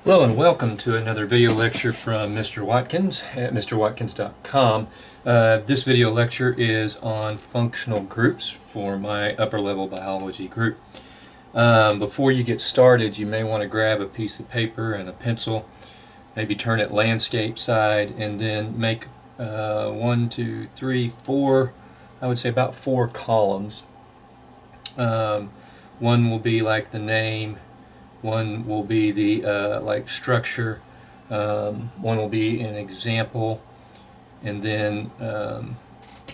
Hello and welcome to another video lecture from Mr. Watkins at mrwatkins.com. This video lecture is on functional groups for my upper level biology group. Before you get started, you may want to grab a piece of paper and a pencil, maybe turn it landscape side, and then make 1, 2, 3, 4, I would say about 4 columns. One will be like the name, one will be the like structure, one will be an example, and then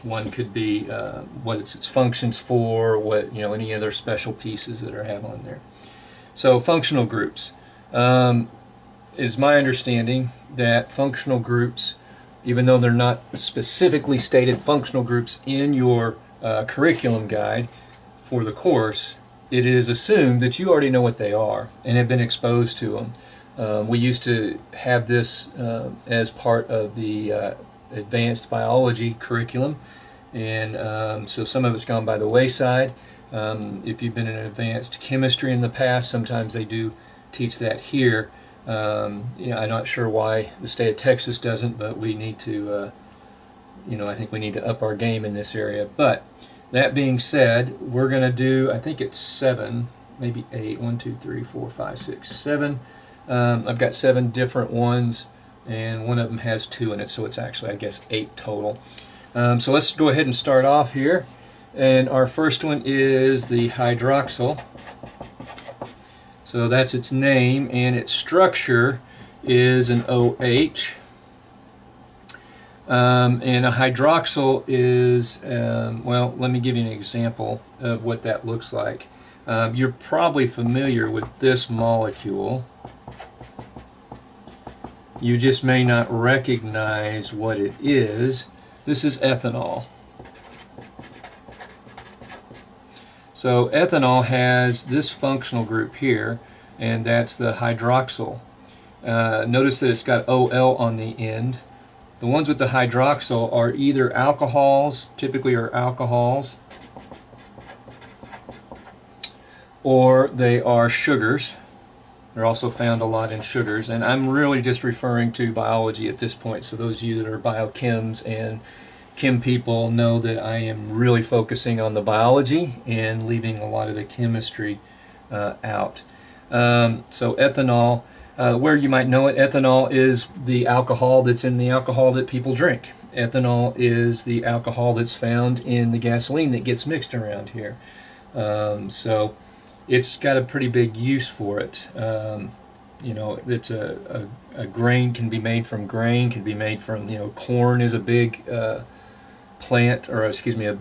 one could be what its functions for, what any other special pieces that are have on there. So functional groups. Is my understanding that functional groups, even though they're not specifically stated functional groups in your curriculum guide for the course, it is assumed that you already know what they are and have been exposed to them. We used to have this as part of the advanced biology curriculum, and so some of it's gone by the wayside. If you've been in advanced chemistry in the past, sometimes they do teach that here. I'm not sure why the state of Texas doesn't, but we need to, I think we need to up our game in this area. But that being said, we're going to do, I think it's 7, maybe 8, 1, 2, 3, 4, 5, 6, 7. I've got 7 different ones, and one of them has 2 in it, so it's actually, I guess, 8 total. So let's go ahead and start off here. And our first one is the hydroxyl. So that's its name, and its structure is an OH. And a hydroxyl is, well, let me give you an example of what that looks like. You're probably familiar with this molecule. You just may not recognize what it is. This is ethanol. So ethanol has this functional group here, and that's the hydroxyl. Notice that it's got OL on the end. The ones with the hydroxyl are either alcohols, typically are alcohols, or they are sugars. They're also found a lot in sugars, and I'm really just referring to biology at this point, so those of you that are biochems and chem people know that I am really focusing on the biology and leaving a lot of the chemistry out. So ethanol, where you might know it, ethanol is the alcohol that's in the alcohol that people drink. Ethanol is the alcohol that's found in the gasoline that gets mixed around here. So it's got a pretty big use for it. It's a grain, can be made from grain, can be made from, corn is a big plant, or excuse me,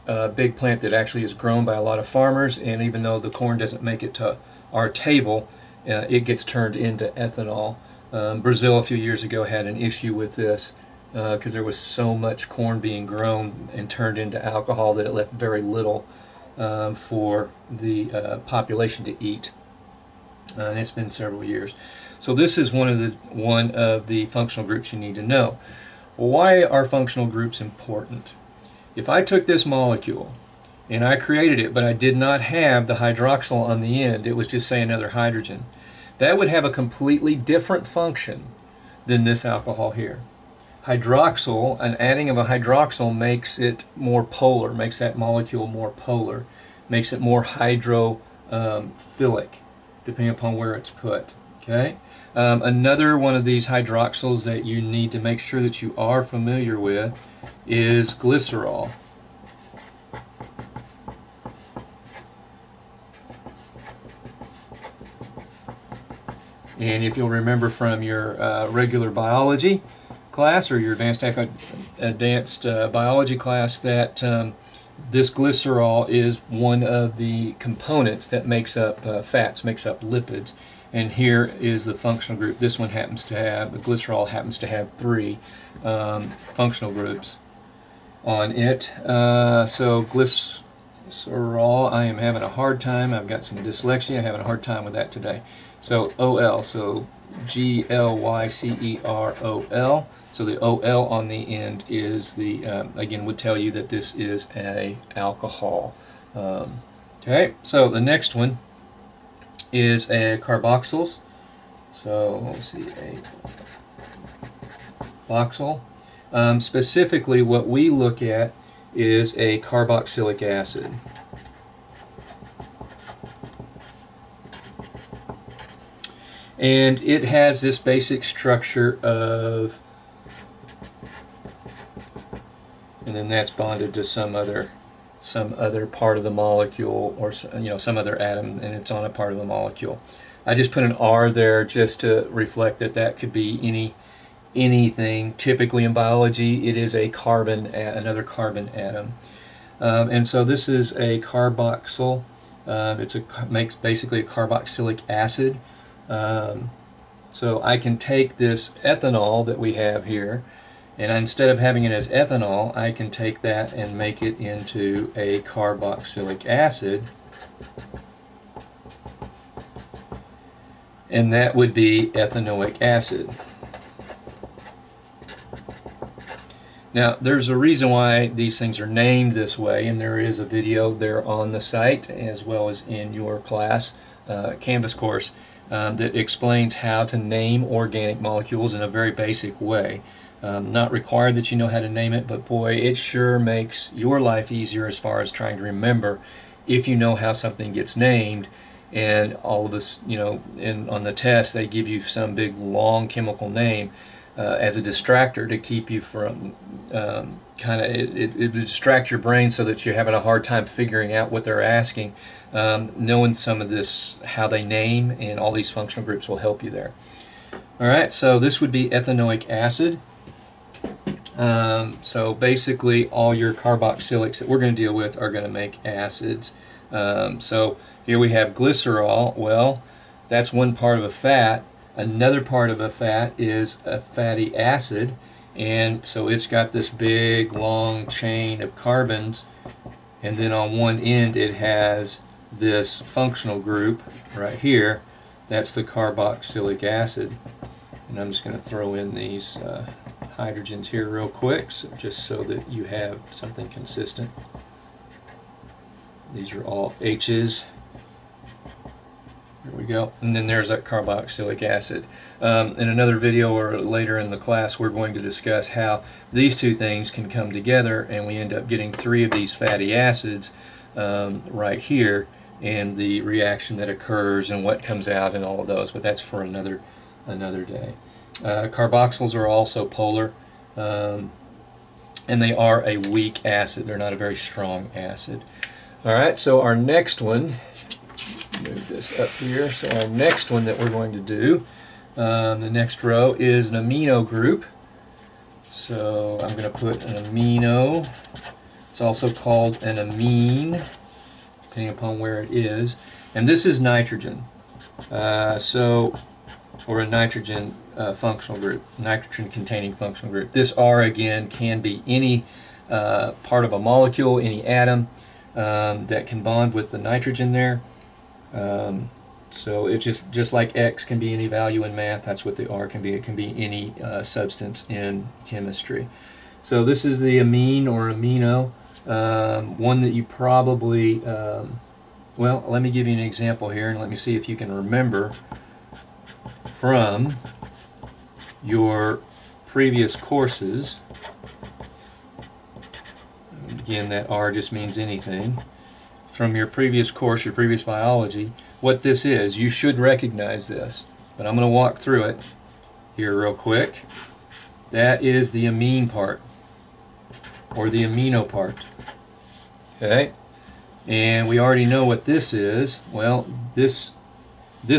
a big plant that actually is grown by a lot of farmers, and even though the corn doesn't make it to our table, it gets turned into ethanol. Brazil a few years ago had an issue with this because there was so much corn being grown and turned into alcohol that it left very little for the population to eat. And it's been several years. So this is one of the functional groups you need to know. Why are functional groups important? If I took this molecule and I created it, but I did not have the hydroxyl on the end, it was just, say, another hydrogen, that would have a completely different function than this alcohol here. Hydroxyl, an adding of a hydroxyl makes it more polar, makes that molecule more polar, makes it more hydrophilic, depending upon where it's put. Okay. Another one of these hydroxyls that you need to make sure that you are familiar with is glycerol. And if you'll remember from your regular biology class or your advanced biology class, that this glycerol is one of the components that makes up fats, makes up lipids. And here is the functional group. This one happens to have, the glycerol happens to have 3 functional groups on it. So glycerol, I am having a hard time. I've got some dyslexia. I'm having a hard time with that today. So OL, so Glycerol. So the OL on the end is the, again, would tell you that this is a alcohol. Okay, so the next one is a carboxyls. So let's see, a carboxyl. Specifically, what we look at is a carboxylic acid. And it has this basic structure of, and then that's bonded to some other part of the molecule, or some other atom, and it's on a part of the molecule. I just put an R there just to reflect that that could be anything. Typically in biology, it is a carbon, another carbon atom, and so this is a carboxyl. Makes basically a carboxylic acid. So I can take this ethanol that we have here, and instead of having it as ethanol, I can take that and make it into a carboxylic acid, and that would be ethanoic acid. Now, there's a reason why these things are named this way, and there is a video there on the site as well as in your class Canvas course that explains how to name organic molecules in a very basic way. Not required that you know how to name it, but boy, it sure makes your life easier as far as trying to remember if you know how something gets named. And all of us, on the test, they give you some big long chemical name as a distractor to keep you from it distracts your brain so that you're having a hard time figuring out what they're asking. Knowing some of this, how they name, and all these functional groups will help you there. All right, so this would be ethanoic acid. So basically, all your carboxylics that we're going to deal with are going to make acids. So here we have glycerol. Well, that's one part of a fat. Another part of a fat is a fatty acid, and so it's got this big long chain of carbons, and then on one end it has this functional group right here. That's the carboxylic acid. And I'm just going to throw in these hydrogens here real quick, just so that you have something consistent. These are all H's. There we go. And then there's that carboxylic acid. In another video or later in the class, we're going to discuss how these two things can come together, and we end up getting 3 of these fatty acids right here, and the reaction that occurs and what comes out and all of those. But that's for another day. Carboxyls are also polar, and they are a weak acid. They're not a very strong acid. All right, so our next one, move this up here. So our next one that we're going to do, the next row, is an amino group. So I'm going to put an amino. It's also called an amine, depending upon where it is. And this is nitrogen. Or a nitrogen functional group, nitrogen-containing functional group. This R, again, can be any part of a molecule, any atom that can bond with the nitrogen there. So it's just like X can be any value in math, that's what the R can be. It can be any substance in chemistry. So this is the amine or amino, one that you probably, well, let me give you an example here, and let me see if you can remember from your previous courses. Again, that R just means anything. From your previous course, your previous biology, what this is. You should recognize this, but I'm going to walk through it here real quick. That is the amine part, or the amino part. Okay? And we already know what this is. Well, this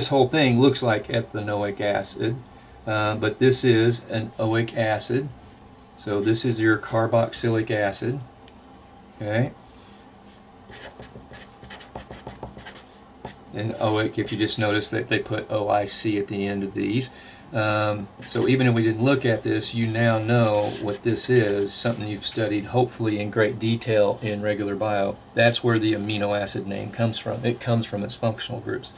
whole thing looks like ethanoic acid, but this is an oic acid. So this is your carboxylic acid. Okay? And oic, if you just notice that they put OIC at the end of these. So even if we didn't look at this, you now know what this is, something you've studied hopefully in great detail in regular bio. That's where the amino acid name comes from. It comes from its functional groups.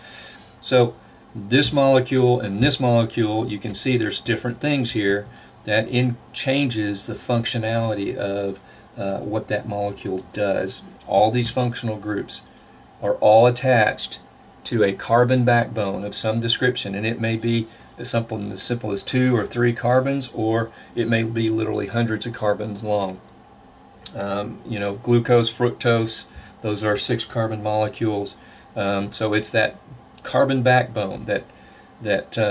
So this molecule and this molecule, you can see there's different things here that changes the functionality of what that molecule does. All these functional groups are all attached to a carbon backbone of some description, and it may be something as simple as 2 or 3 carbons, or it may be literally hundreds of carbons long. You know, glucose, fructose, those are 6 carbon molecules. So it's that carbon backbone that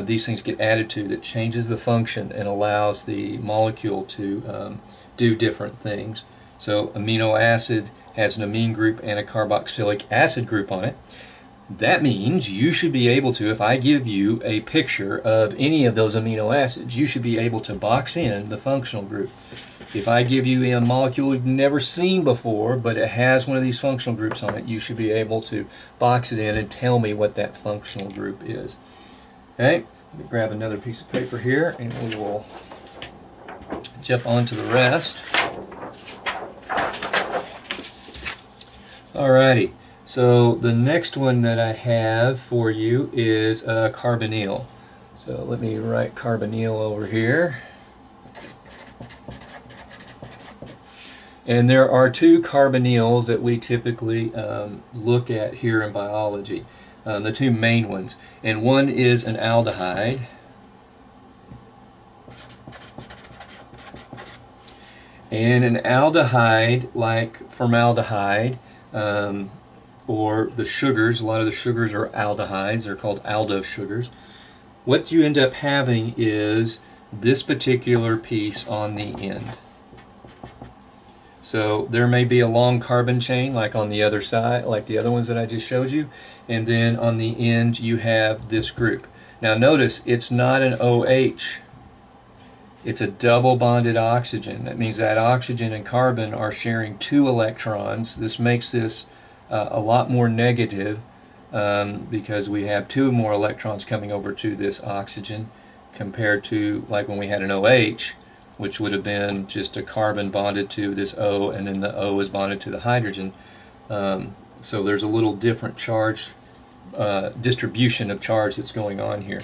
these things get added to that changes the function and allows the molecule to do different things. So amino acid has an amine group and a carboxylic acid group on it. That means you should be able to, if I give you a picture of any of those amino acids, you should be able to box in the functional group. If I give you a molecule you've never seen before, but it has one of these functional groups on it, you should be able to box it in and tell me what that functional group is. Okay, let me grab another piece of paper here and we will jump on to the rest. Alrighty, so the next one that I have for you is carbonyl. So let me write carbonyl over here. And there are 2 carbonyls that we typically look at here in biology, the 2 main ones. And one is an aldehyde, and an aldehyde, like formaldehyde, or the sugars, a lot of the sugars are aldehydes, they're called aldose sugars. What you end up having is this particular piece on the end. So there may be a long carbon chain like on the other side, like the other ones that I just showed you, and then on the end you have this group. Now notice it's not an OH, it's a double bonded oxygen. That means that oxygen and carbon are sharing 2 electrons. This makes this a lot more negative because we have 2 more electrons coming over to this oxygen compared to like when we had an OH, which would have been just a carbon bonded to this O, and then the O is bonded to the hydrogen. So there's a little different charge, distribution of charge that's going on here.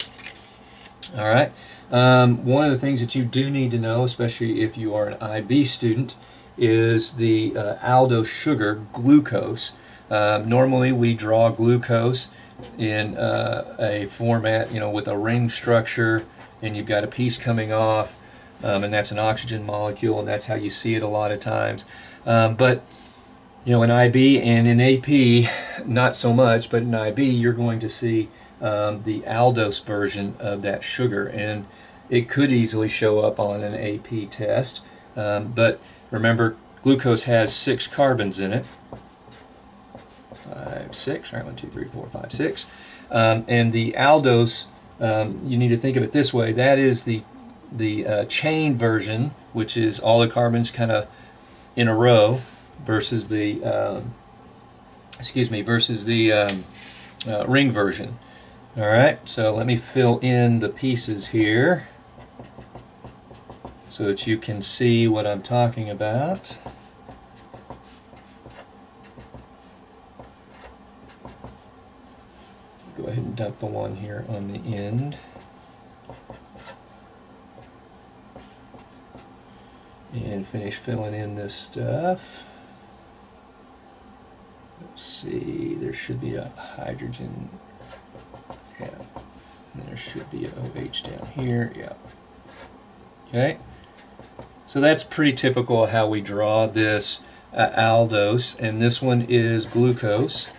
All right. One of the things that you do need to know, especially if you are an IB student, is the aldose sugar, glucose. Normally we draw glucose in a format, you know, with a ring structure, and you've got a piece coming off, and that's an oxygen molecule, and that's how you see it a lot of times. But you know, in IB and in AP, not so much, but in IB you're going to see the aldose version of that sugar, and it could easily show up on an AP test. But remember, glucose has 6 carbons in it. 5, 6, right? 1, 2, 3, 4, 5, 6. And the aldose, you need to think of it this way: that is the chain version, which is all the carbons kind of in a row, versus the ring version. All right, so let me fill in the pieces here so that you can see what I'm talking about. Go ahead and dump the one here on the end. And finish filling in this stuff. Let's see, there should be a hydrogen. Yeah, and there should be an OH down here. Yeah. Okay. So that's pretty typical of how we draw this aldose, and this one is glucose,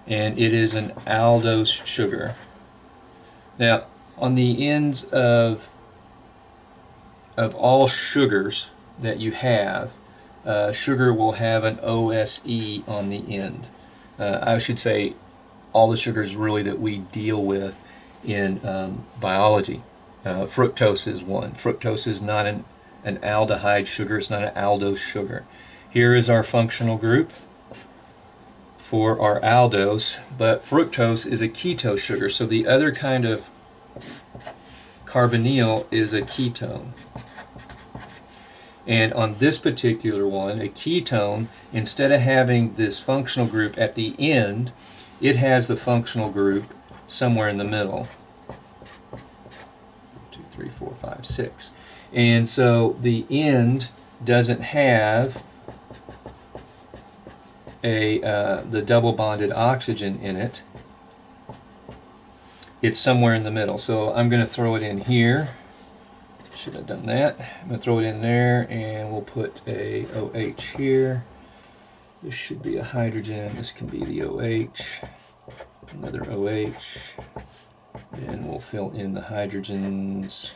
and it is an aldose sugar. Now, on the ends of all sugars that you have, sugar will have an OSE on the end. I should say all the sugars really that we deal with in biology. Fructose is one. Fructose is not an aldehyde sugar, it's not an aldose sugar. Here is our functional group for our aldose, but fructose is a ketose sugar, so the other kind of carbonyl is a ketone. And on this particular one, a ketone, instead of having this functional group at the end, it has the functional group somewhere in the middle. 2, 3, 4, 5, 6. And so the end doesn't have the double bonded oxygen in it, it's somewhere in the middle. So I'm going to throw it in here. Should have done that. I'm going to throw it in there, and we'll put a OH here. This should be a hydrogen. This can be the OH. Another OH. And we'll fill in the hydrogens.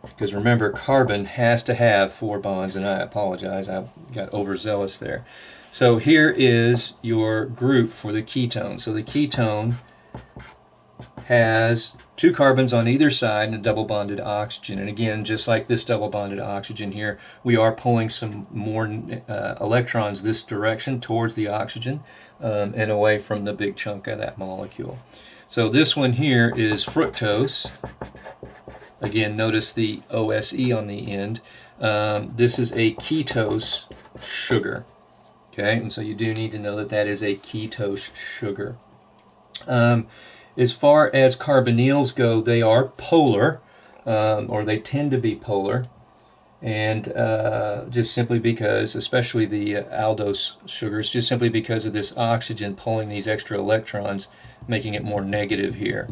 Because remember, carbon has to have 4 bonds, and I apologize, I got overzealous there. So here is your group for the ketone. So the ketone has 2 carbons on either side and a double bonded oxygen. And again, just like this double bonded oxygen here, we are pulling some more electrons this direction towards the oxygen and away from the big chunk of that molecule. So this one here is fructose. Again, notice the OSE on the end. This is a ketose sugar. Okay, and so you do need to know that that is a ketose sugar. As far as carbonyls go, they are polar, or they tend to be polar, and just simply because, especially the aldose sugars, just simply because of this oxygen pulling these extra electrons, making it more negative here.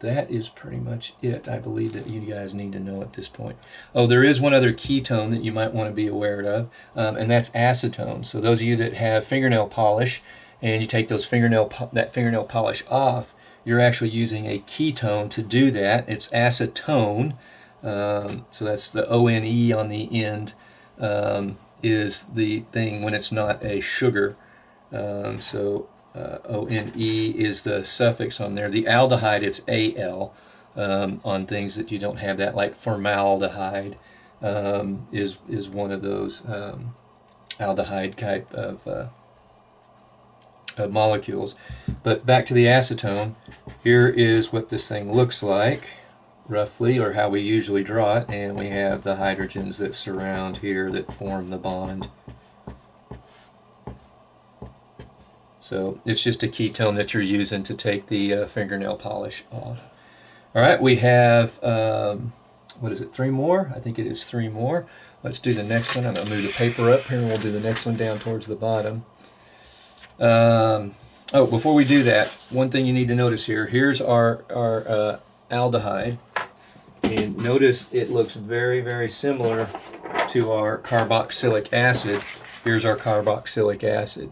That is pretty much it, I believe, that you guys need to know at this point. Oh, there is one other ketone that you might want to be aware of, and that's acetone. So those of you that have fingernail polish, and you take those fingernail polish off, you're actually using a ketone to do that. It's acetone, so that's the O-N-E on the end, is the thing when it's not a sugar. O-N-E is the suffix on there. The aldehyde, it's A-L on things that you don't have that, like formaldehyde is one of those aldehyde type of molecules. But back to the acetone, here is what this thing looks like, roughly, or how we usually draw it, and we have the hydrogens that surround here that form the bond. So it's just a ketone that you're using to take the fingernail polish off. All right, we have, what is it, 3 more? I think it is 3 more. Let's do the next one. I'm going to move the paper up here, and we'll do the next one down towards the bottom. Oh, before we do that, one thing you need to notice here, here's our aldehyde. And notice it looks very, very similar to our carboxylic acid. Here's our carboxylic acid.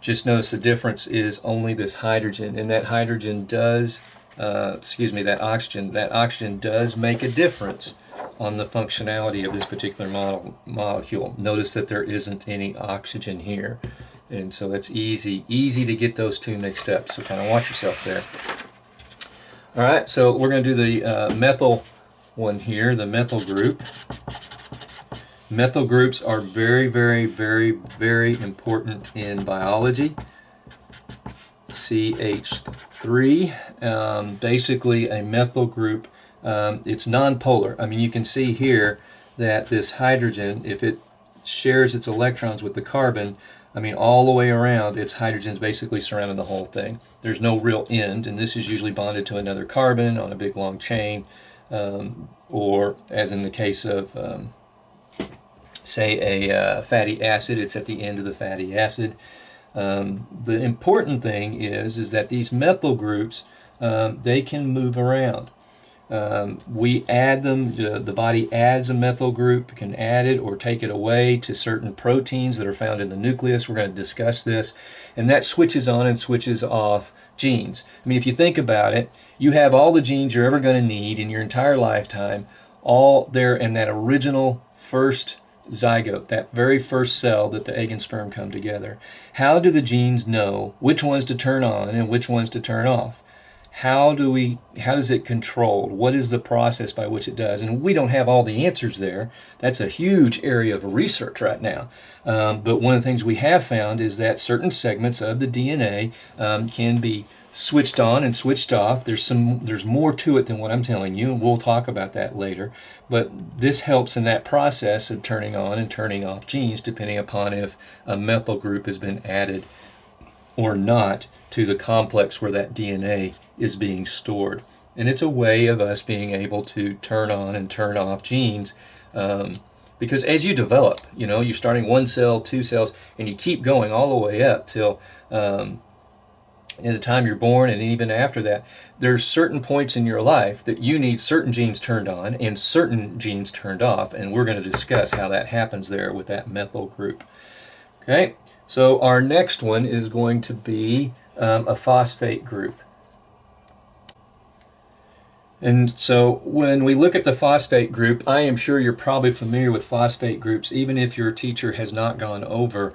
Just notice the difference is only this hydrogen, and that hydrogen does, that oxygen does make a difference on the functionality of this particular molecule. Notice that there isn't any oxygen here, and so it's easy to get those two mixed up, so kind of watch yourself there. Alright, so we're going to do the methyl one here, the methyl group. Methyl groups are very, very, very, very important in biology. CH3, basically a methyl group, it's nonpolar. I mean, you can see here that this hydrogen, if it shares its electrons with the carbon, I mean, all the way around, its hydrogens basically surrounding the whole thing. There's no real end, and this is usually bonded to another carbon on a big long chain, or as in the case of say a fatty acid, it's at the end of the fatty acid. The important thing is that these methyl groups, they can move around. We add them, the body adds a methyl group, can add it or take it away to certain proteins that are found in the nucleus. We're going to discuss this. And that switches on and switches off genes. I mean, if you think about it, you have all the genes you're ever going to need in your entire lifetime, all there in that original first zygote, that very first cell that the egg and sperm come together. How do the genes know which ones to turn on and which ones to turn off? How does it control? What is the process by which it does? And we don't have all the answers there. That's a huge area of research right now. But one of the things we have found is that certain segments of the DNA can be switched on and switched off. There's more to it than what I'm telling you, and we'll talk about that later. But this helps in that process of turning on and turning off genes, depending upon if a methyl group has been added or not to the complex where that DNA is being stored. And it's a way of us being able to turn on and turn off genes Because as you develop, you're starting 1 cell, 2 cells, and you keep going all the way up till in the time you're born, and even after that, there's certain points in your life that you need certain genes turned on and certain genes turned off, and we're going to discuss how that happens there with that methyl group. Okay, so our next one is going to be a phosphate group. And so when we look at the phosphate group, I am sure you're probably familiar with phosphate groups, even if your teacher has not gone over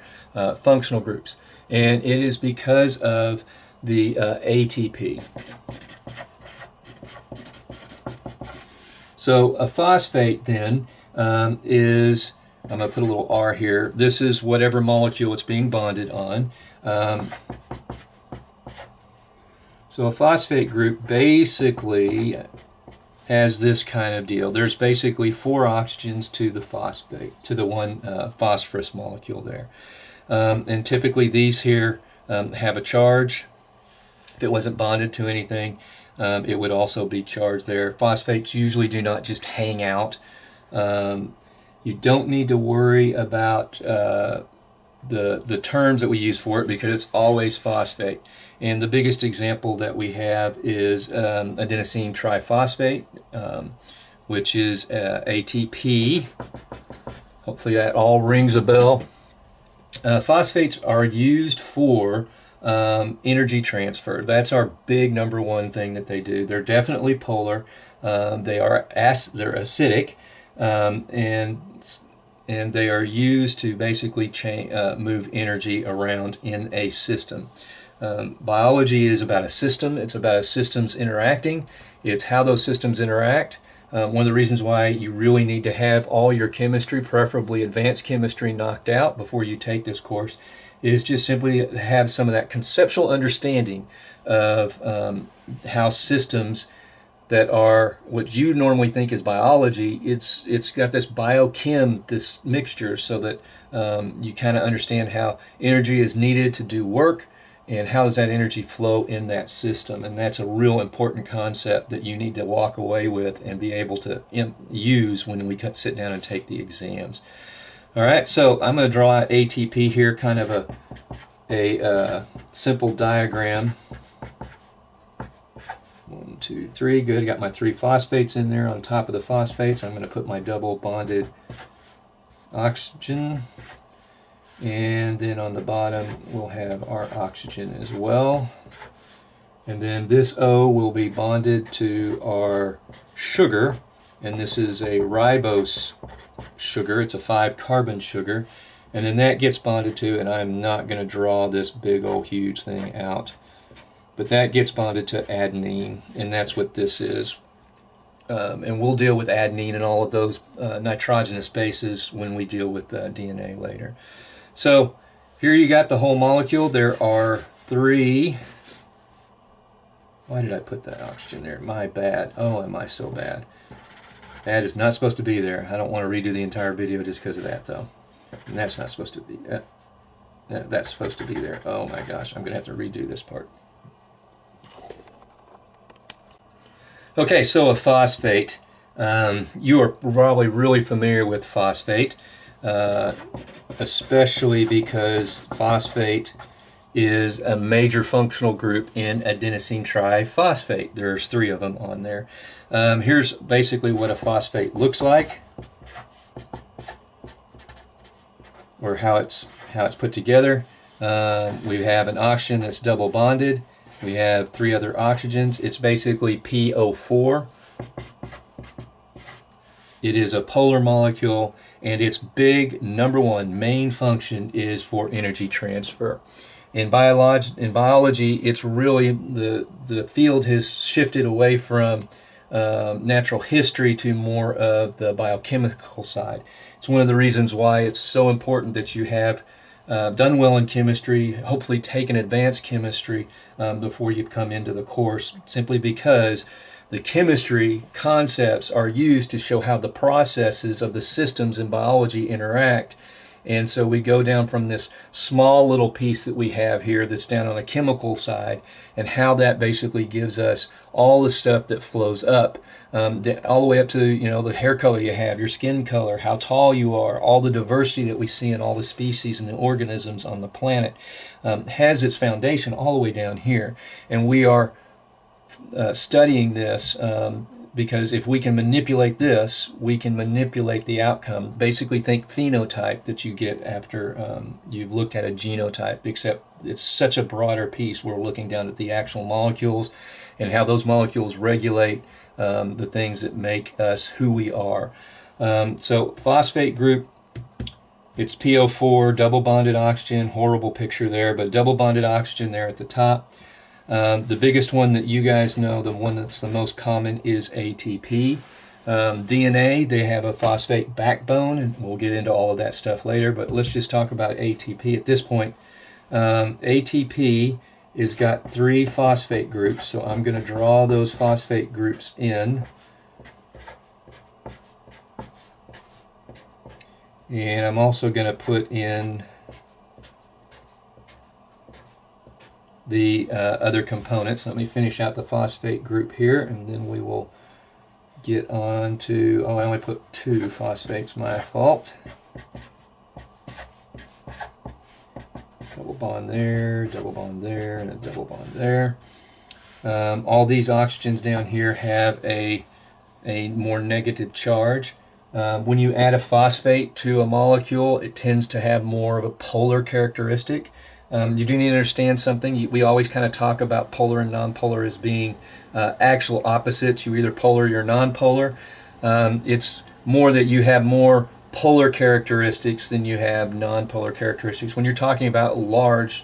functional groups. And it is because of the ATP. So a phosphate then is, I'm going to put a little R here, this is whatever molecule it's being bonded on. So a phosphate group basically has this kind of deal. There's basically 4 oxygens to the phosphate, to the one phosphorus molecule there. And typically these here have a charge. If it wasn't bonded to anything, it would also be charged there. Phosphates usually do not just hang out. You don't need to worry about the terms that we use for it, because it's always phosphate. And the biggest example that we have is adenosine triphosphate, which is ATP. Hopefully that all rings a bell. Phosphates are used for energy transfer. That's our big number one thing that they do. They're definitely polar. They're acidic, and they are used to basically move energy around in a system. Biology is about a system. It's about systems interacting. It's how those systems interact. One of the reasons why you really need to have all your chemistry, preferably advanced chemistry, knocked out before you take this course is just simply have some of that conceptual understanding of how systems that are what you normally think is biology, it's got this biochem, this mixture, so that you kind of understand how energy is needed to do work and how does that energy flow in that system. And that's a real important concept that you need to walk away with and be able to use when we sit down and take the exams. All right, so I'm going to draw out ATP here, kind of a simple diagram. 1, 2, 3, good. Got my 3 phosphates in there. On top of the phosphates, I'm going to put my double bonded oxygen. And then on the bottom, we'll have our oxygen as well. And then this O will be bonded to our sugar. And this is a ribose sugar. It's a 5-carbon sugar. And then that gets bonded to, and I'm not going to draw this big old huge thing out, but that gets bonded to adenine, and that's what this is. And we'll deal with adenine and all of those nitrogenous bases when we deal with DNA later. So here you got the whole molecule. There are 3. Why did I put that oxygen there? My bad. Oh, am I so bad? That is not supposed to be there. I don't want to redo the entire video just because of that, though. And that's not supposed to be. That's supposed to be there. Oh my gosh, I'm going to have to redo this part. Okay, so a phosphate. You are probably really familiar with phosphate, especially because phosphate is a major functional group in adenosine triphosphate. There's 3 of them on there. Here's basically what a phosphate looks like, or how it's put together. We have an oxygen that's double bonded. We have 3 other oxygens. It's basically PO4. It is a polar molecule, and its big number 1 main function is for energy transfer. In biology, it's really the field has shifted away from natural history to more of the biochemical side. It's one of the reasons why it's so important that you have done well in chemistry, hopefully taken advanced chemistry before you come into the course, simply because the chemistry concepts are used to show how the processes of the systems in biology interact, And so we go down from this small little piece that we have here that's down on a chemical side, and how that basically gives us all the stuff that flows up, all the way up to, you know, the hair color you have, your skin color, how tall you are, all the diversity that we see in all the species and the organisms on the planet, has its foundation all the way down here. And we are studying this because if we can manipulate this, we can manipulate the outcome. Basically, think phenotype that you get after you've looked at a genotype, except it's such a broader piece. We're looking down at the actual molecules and how those molecules regulate the things that make us who we are. So phosphate group, it's PO4, double bonded oxygen, horrible picture there, but double bonded oxygen there at the top. The biggest one that you guys know, the one that's the most common, is ATP. DNA, they have a phosphate backbone, and we'll get into all of that stuff later, but let's just talk about ATP at this point. ATP has got 3 phosphate groups, so I'm going to draw those phosphate groups in. And I'm also going to put in the other components. Let me finish out the phosphate group here, and then we will get on to, oh, I only put 2 phosphates, my fault. Double bond there, and a double bond there. All these oxygens down here have a more negative charge. When you add a phosphate to a molecule, it tends to have more of a polar characteristic. You do need to understand something. We always kind of talk about polar and nonpolar as being actual opposites. You're either polar or you're nonpolar. It's more that you have more polar characteristics than you have nonpolar characteristics when you're talking about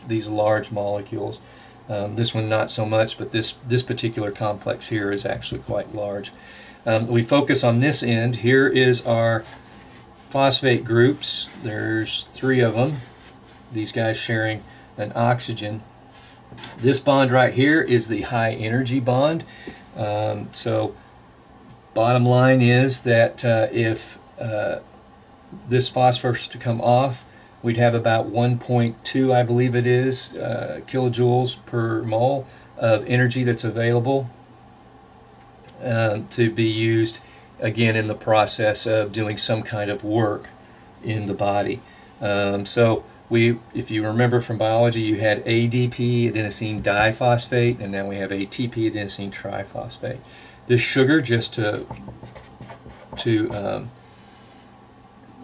these large molecules. This one not so much, but this particular complex here is actually quite large. We focus on this end. Here is our phosphate groups. There's 3 of them. These guys sharing an oxygen. This bond right here is the high energy bond. So bottom line is that if this phosphorus to come off, we'd have about 1.2, I believe it is, kilojoules per mole of energy that's available to be used again in the process of doing some kind of work in the body. So if you remember from biology, you had ADP, adenosine diphosphate, and now we have ATP, adenosine triphosphate. This sugar, just to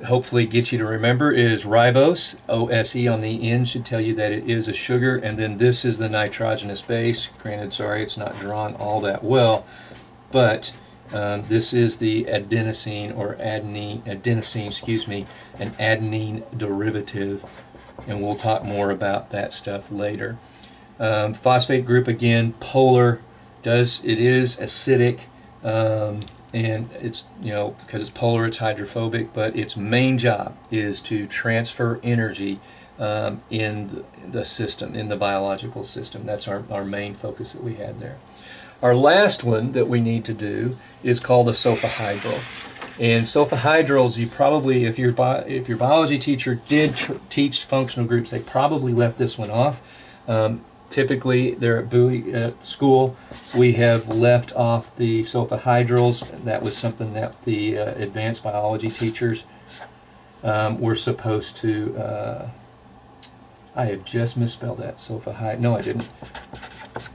hopefully get you to remember, is ribose. OSE on the end should tell you that it is a sugar, and then this is the nitrogenous base. Granted, sorry, it's not drawn all that well, but this is the adenosine or adenosine, excuse me, an adenine derivative, and we'll talk more about that stuff later. Phosphate group, again, polar. It is acidic, and it's, you know, because it's polar, it's hydrophobic, but its main job is to transfer energy in the system, in the biological system. That's our main focus that we had there. Our last one that we need to do is called a sulfahydryl. And sulfahydryls, you probably, if your biology teacher did teach functional groups, they probably left this one off. Typically, there at Bowie at school, we have left off the sulfahydryls. That was something that the advanced biology teachers were supposed to. I have just misspelled that, sulfahydryl. No, I didn't.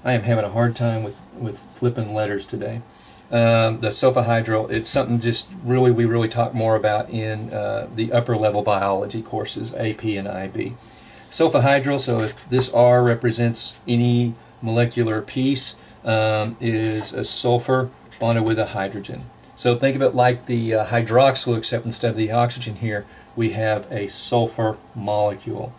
I am having a hard time with flipping letters today. The sulfahydryl, it's something just we really talk more about in the upper level biology courses, AP and IB. Sulfahydryl, so if this R represents any molecular piece, is a sulfur bonded with a hydrogen. So think of it like the hydroxyl, except instead of the oxygen here, we have a sulfur molecule.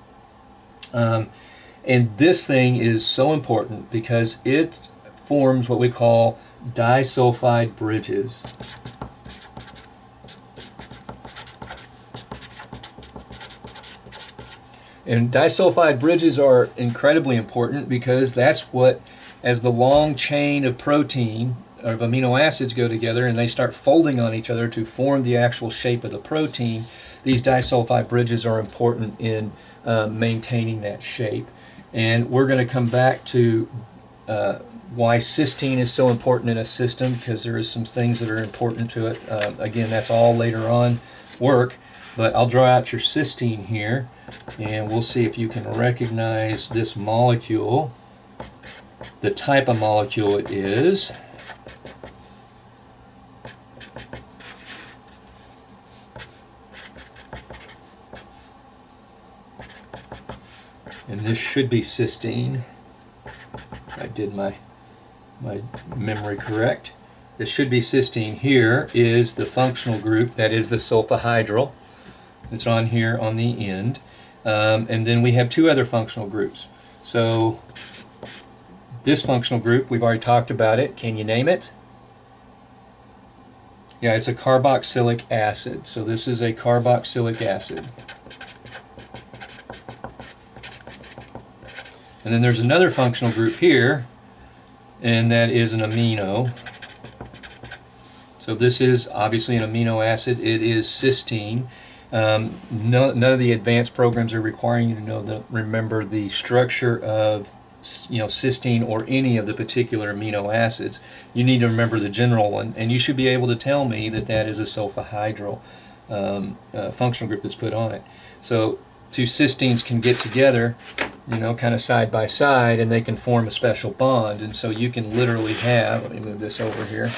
And this thing is so important because it forms what we call disulfide bridges. And disulfide bridges are incredibly important because that's what, as the long chain of protein, of amino acids go together and they start folding on each other to form the actual shape of the protein, these disulfide bridges are important in maintaining that shape. And we're going to come back to why cysteine is so important in a system, because there is some things that are important to it. Again, that's all later on work, but I'll draw out your cysteine here, and we'll see if you can recognize this molecule, the type of molecule it is. And this should be cysteine. I did my memory correct. This should be cysteine. Here is the functional group, that is the sulfahydryl. It's on here on the end. And then we have two other functional groups. So this functional group, we've already talked about it. Can you name it? Yeah, it's a carboxylic acid. So this is a carboxylic acid. And then there's another functional group here, and that is an amino. So this is obviously an amino acid. It is cysteine. None of the advanced programs are requiring you to remember the structure of cysteine or any of the particular amino acids. You need to remember the general one, and you should be able to tell me that that is a sulfahydryl functional group that's put on it. So two cysteines can get together, kind of side by side, and they can form a special bond. And so you can literally have, let me move this over here.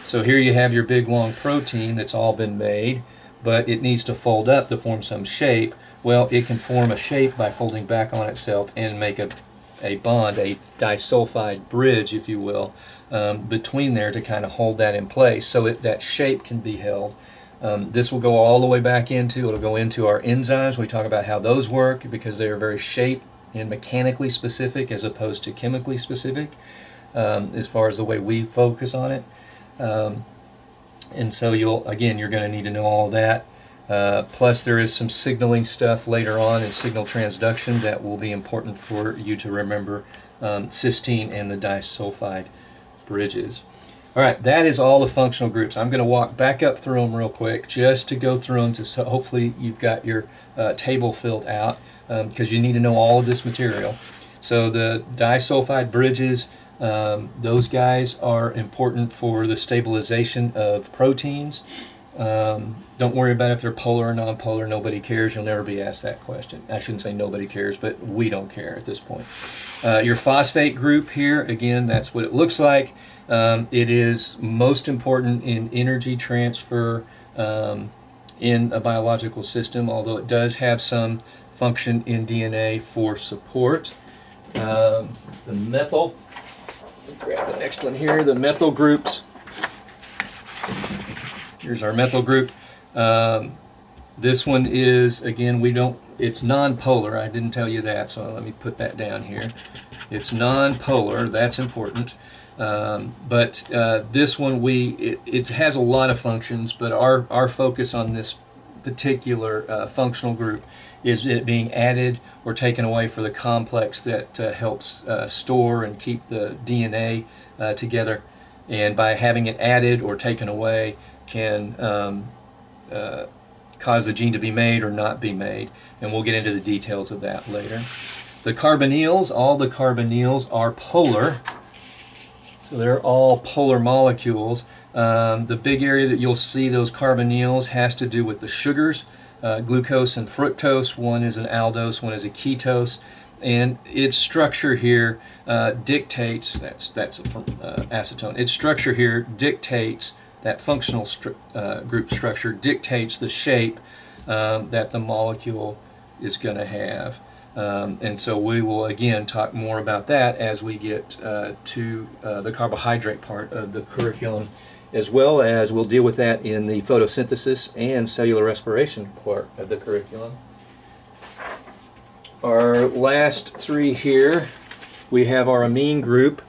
So here you have your big long protein that's all been made, but it needs to fold up to form some shape. Well, it can form a shape by folding back on itself and make a bond, a disulfide bridge, if you will, between there to kind of hold that in place so that shape can be held. This will go all the way back it'll go into our enzymes. We talk about how those work because they are very shape and mechanically specific as opposed to chemically specific, as far as the way we focus on it. And so you're going to need to know all that. Plus there is some signaling stuff later on in signal transduction that will be important for you to remember cysteine and the disulfide bridges. All right, that is all the functional groups. I'm going to walk back up through them real quick just to go through them so hopefully you've got your table filled out, because you need to know all of this material. So the disulfide bridges, those guys are important for the stabilization of proteins. Don't worry about if they're polar or nonpolar. Nobody cares. You'll never be asked that question. I shouldn't say nobody cares, but we don't care at this point. Your phosphate group here, again, that's what it looks like. It is most important in energy transfer in a biological system, although it does have some function in DNA for support. The methyl, let me grab the next one here, the methyl groups. Here's our methyl group. This one is, again, it's non-polar. I didn't tell you that, so let me put that down here. It's non-polar, that's important. But this one, it has a lot of functions, but our focus on this particular functional group is it being added or taken away for the complex that helps store and keep the DNA together. And by having it added or taken away can cause the gene to be made or not be made. And we'll get into the details of that later. The carbonyls, all the carbonyls are polar. So they're all polar molecules. The big area that you'll see those carbonyls has to do with the sugars, glucose and fructose. One is an aldose, one is a ketose. And its structure here dictates, that's from acetone, its structure here dictates, that functional group structure dictates the shape that the molecule is going to have. And so we will again talk more about that as we get to the carbohydrate part of the curriculum, as well as we'll deal with that in the photosynthesis and cellular respiration part of the curriculum. Our last three here, we have our amine group.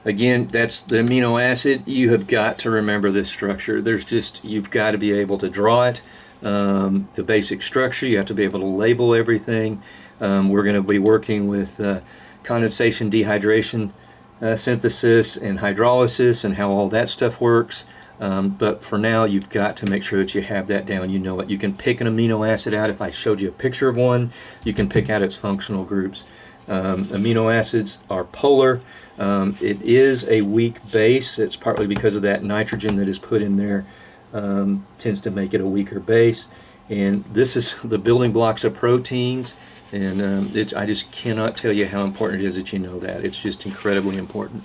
Again, that's the amino acid. You have got to remember this structure. You've got to be able to draw it. The basic structure, you have to be able to label everything. We're going to be working with condensation, dehydration, synthesis, and hydrolysis, and how all that stuff works. But for now, you've got to make sure that you have that down. You know it. You can pick an amino acid out. If I showed you a picture of one, you can pick out its functional groups. Amino acids are polar. It is a weak base. It's partly because of that nitrogen that is put in there, tends to make it a weaker base. And this is the building blocks of proteins. And I just cannot tell you how important it is that you know that. It's just incredibly important.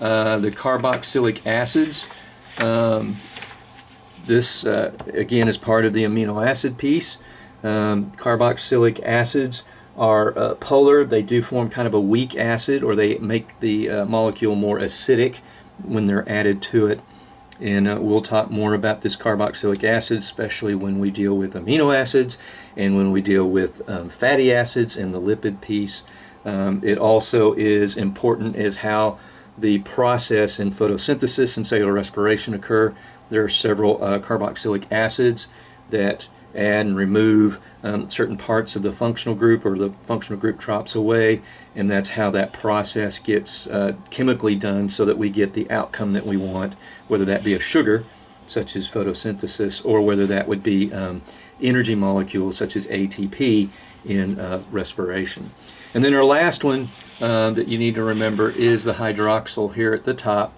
The carboxylic acids. This again is part of the amino acid piece. Carboxylic acids are polar. They do form kind of a weak acid, or they make the molecule more acidic when they're added to it. And we'll talk more about this carboxylic acid, especially when we deal with amino acids and when we deal with fatty acids and the lipid piece. It also is important as how the process in photosynthesis and cellular respiration occur. There are several carboxylic acids that add and remove certain parts of the functional group, or the functional group drops away, and that's how that process gets chemically done so that we get the outcome that we want, whether that be a sugar such as photosynthesis, or whether that would be energy molecules such as ATP in respiration. And then our last one that you need to remember is the hydroxyl here at the top.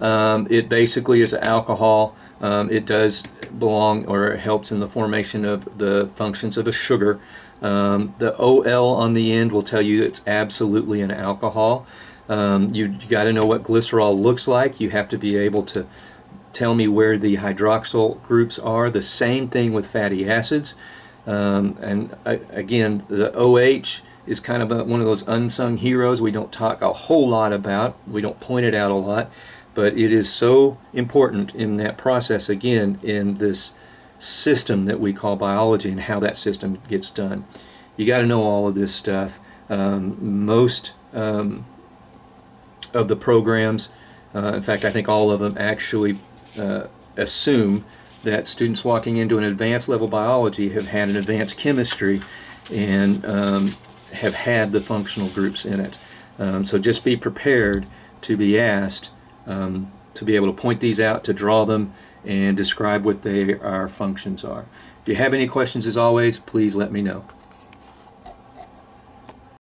It basically is alcohol. It does belong, or helps in the formation of the functions of a sugar. The OL on the end will tell you it's absolutely an alcohol. You got to know what glycerol looks like. You have to be able to tell me where the hydroxyl groups are. The same thing with fatty acids. Again, the OH is kind of one of those unsung heroes we don't talk a whole lot about. We don't point it out a lot, but it is so important in that process, again, in this system that we call biology and how that system gets done. You got to know all of this stuff. Most of the programs, in fact, I think all of them actually assume that students walking into an advanced level biology have had an advanced chemistry and have had the functional groups in it. So just be prepared to be asked to be able to point these out, to draw them, and describe what our functions are. If you have any questions, as always, please let me know.